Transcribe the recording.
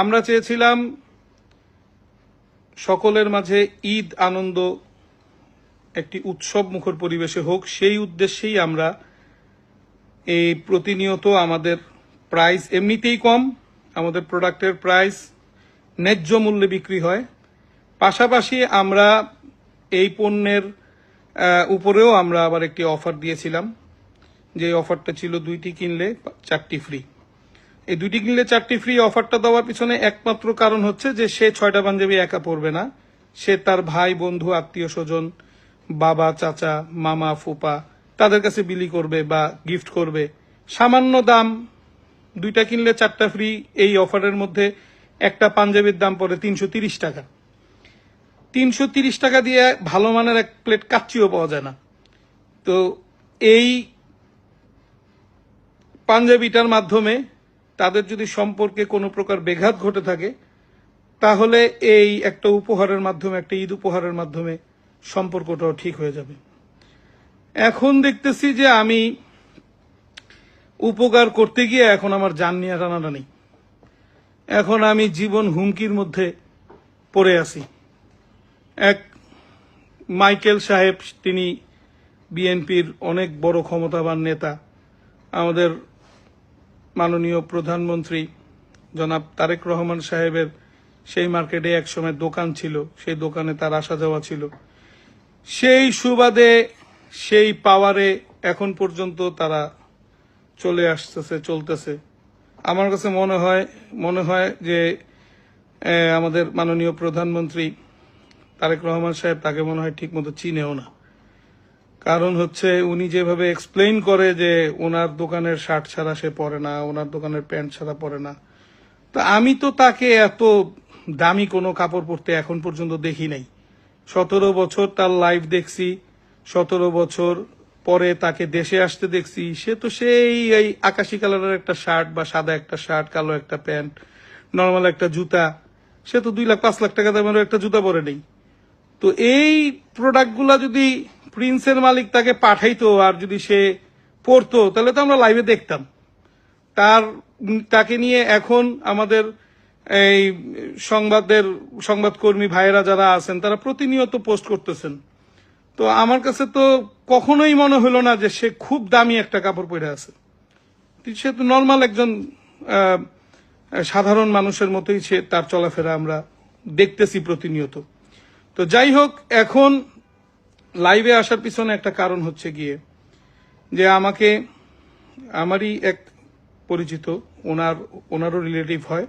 আমরা চেয়েছিলাম সকলের মাঝে ঈদ আনন্দ একটি উৎসব মুখর পরিবেশে হোক, সেই উদ্দেশ্যেই আমরা এই প্রতিনিয়ত আমাদের প্রাইস এমনিতেই কম, আমাদের প্রোডাক্টের প্রাইস ন্যায্য মূল্যে বিক্রি হয়। পাশাপাশি আমরা এই পণ্যের উপরেও আমরা আবার একটি অফার দিয়েছিলাম, যে অফারটা ছিল 2টি কিনলে 4টি ফ্রি। এই 2টি কিনলে 4টি ফ্রি অফারটা দেওয়ার পিছনে একমাত্র কারণ হচ্ছে যে সে 6টা পাঞ্জাবি একা পরবে না, সে তার ভাই বন্ধু আত্মীয় স্বজন বাবা চাচা মামা ফুপা তাদের কাছে বিলি করবে বা গিফট করবে। সামান্য দাম, 2টা কিনলে 4টা ফ্রি, এই অফারের মধ্যে একটা পাঞ্জাবির দাম পড়ে 330 টাকা। 330 টাকা দিয়ে ভালো মানের এক প্লেট কাচ্চিও পাওয়া যায় না। তো এই পাঞ্জাবিটার মাধ্যমে তাদের যদি সম্পর্কে কোনো প্রকার ব্যাঘাত ঘটে থাকে, তাহলে এই একটা উপহারের মাধ্যমে, একটা ঈদ উপহারের মাধ্যমে সম্পর্কটাও ঠিক হয়ে যাবে। এখন দেখতেছি যে আমি উপকার করতে গিয়ে এখন আমার জান নিয়ে টানাটানি, এখন আমি জীবন হুমকির মধ্যে পড়ে আছি। এক মাইকেল সাহেব, তিনি বিএনপির অনেক বড় ক্ষমতাবান নেতা, আমাদের মাননীয় প্রধানমন্ত্রী জনাব তারেক রহমান সাহেবের সেই মার্কেটে একসময় দোকান ছিল, সেই দোকানে তার আসা যাওয়া ছিল, সেই সুবাদে সেই পাওয়ারে এখন পর্যন্ত তারা চলে আসতেছে, চলতেছে। আমার কাছে মনে হয় যে আমাদের মাননীয় প্রধানমন্ত্রী তারেক রহমান সাহেব তাকে মনে হয় ঠিক মতো চিনেও না। কারণ হচ্ছে উনি যেভাবে এক্সপ্লেইন করে যে ওনার দোকানের শার্ট ছাড়া সে পরে না, ওনার দোকানের প্যান্ট ছাড়া পরে না। তো আমি তো তাকে এত দামি কোনো কাপড় পরতে এখন পর্যন্ত দেখি নাই। 17 বছর তার লাইভ দেখছি, 17 বছর পরে তাকে দেশে আসতে দেখছি, সে তো সেই এই আকাশি কালারের একটা শার্ট বা সাদা একটা শার্ট, কালো একটা প্যান্ট, নর্মাল একটা জুতা, সে তো 2 লাখ 5 লাখ টাকা দামের একটা জুতা পরে নেই। তো এই প্রোডাক্টগুলা যদি প্রিন্সের মালিক তাকে পাঠাইতো আর যদি সে পড়তো, তাহলে তো আমরা লাইভে দেখতাম। তাকে নিয়ে এখন আমাদের এই সংবাদকর্মী ভাইয়েরা যারা আছেন তারা প্রতিনিয়ত পোস্ট করতেছেন। তো আমার কাছে তো কখনোই মনে হলো না যে সে খুব দামি একটা কাপড় পরে আছে। সে তো নর্মাল একজন সাধারণ মানুষের মতোই সে তার চলাফেরা আমরা দেখতেছি প্রতিনিয়ত। তো যাই হোক, এখন লাইভে আসার পিছনে একটা কারণ হচ্ছে গিয়ে যে আমারই এক পরিচিত, ওনারও রিলেটিভ হয়,